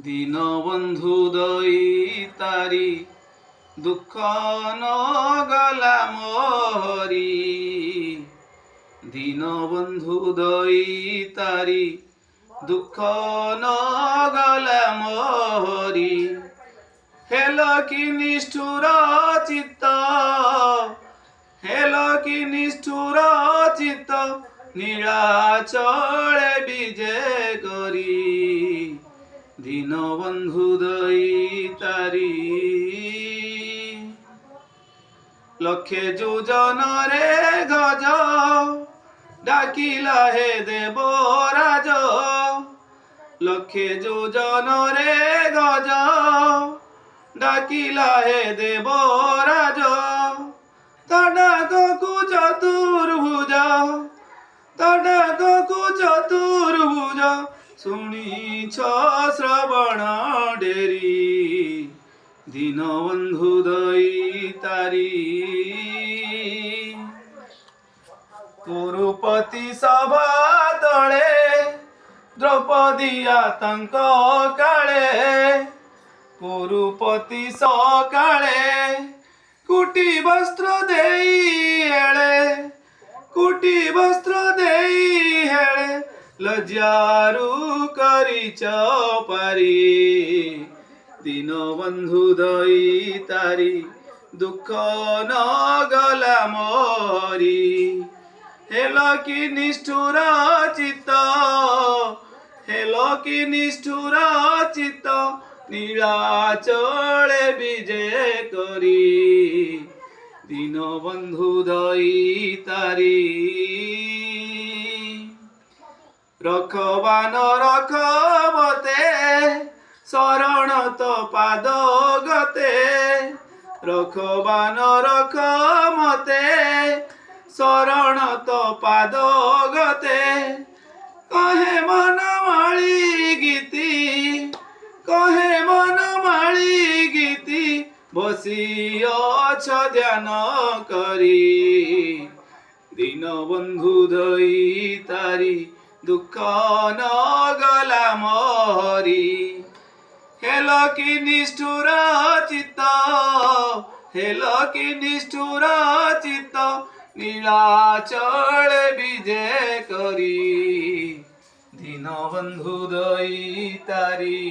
দীনবন্ধু দইতারি দুঃখ নগলা মোরি। দীনবন্ধু দইতারি দুঃখ নগলা মোরি। হেল কি নিষ্ঠুর চিত্ত, হেল কি নিষ্ঠুর চিত্ত, নীলাচলে বিজে করি। দীনবন্ধু দইতারি লক্ষে যোজনরে গজ, ডাকিলা হে দেবরাজ। লক্ষে যোজনরে গজ, ডাকিলা হে দেবরাজ। তডাকু চতুর্ভুজ, তডাকু চতুর্ভুজ, শুনিছ শ্রবণ ডেরি। দীনবন্ধু দইতারি কুরুপতি সভা তଳେ, দ্রৌপদী আতঙ্ক কাଳେ। কুরুপতি সকাଳେ কুটি বস্ত্র দেই হেଳେ, কুটি বস্ত্র দেই হেଳେ, লজ্জারু କରିଛ ପାରି। ଦୀନବନ୍ଧୁ ଦଇତାରି ଦୁଃଖ ନଗଲା ମୋରି। ହେଲ କି ନିଷ୍ଠୁର ଚିତ୍ତ, ହେଲ କି ନିଷ୍ଠୁର ଚିତ୍ତ, নীলাচলে বিজে করি। দীনবন্ধু দইতারি রখবান রখবতে, শরণ তো পাদ গতে। রখবান রখমতে, শরণ তো পাদ গতে। কহে মন মাଳି গীতি, কহে মন মাଳି গীতি, বসি অছ ধ্যান করি। দীনবন্ধু দইতারি দুঃখ নগলা মোরি। হেল কি নিষ্ঠুর চিত্ত, হেল কি নিষ্ঠুর চিত্ত, নীলাচলে বিজে করি। দীনবন্ধু দইতারি।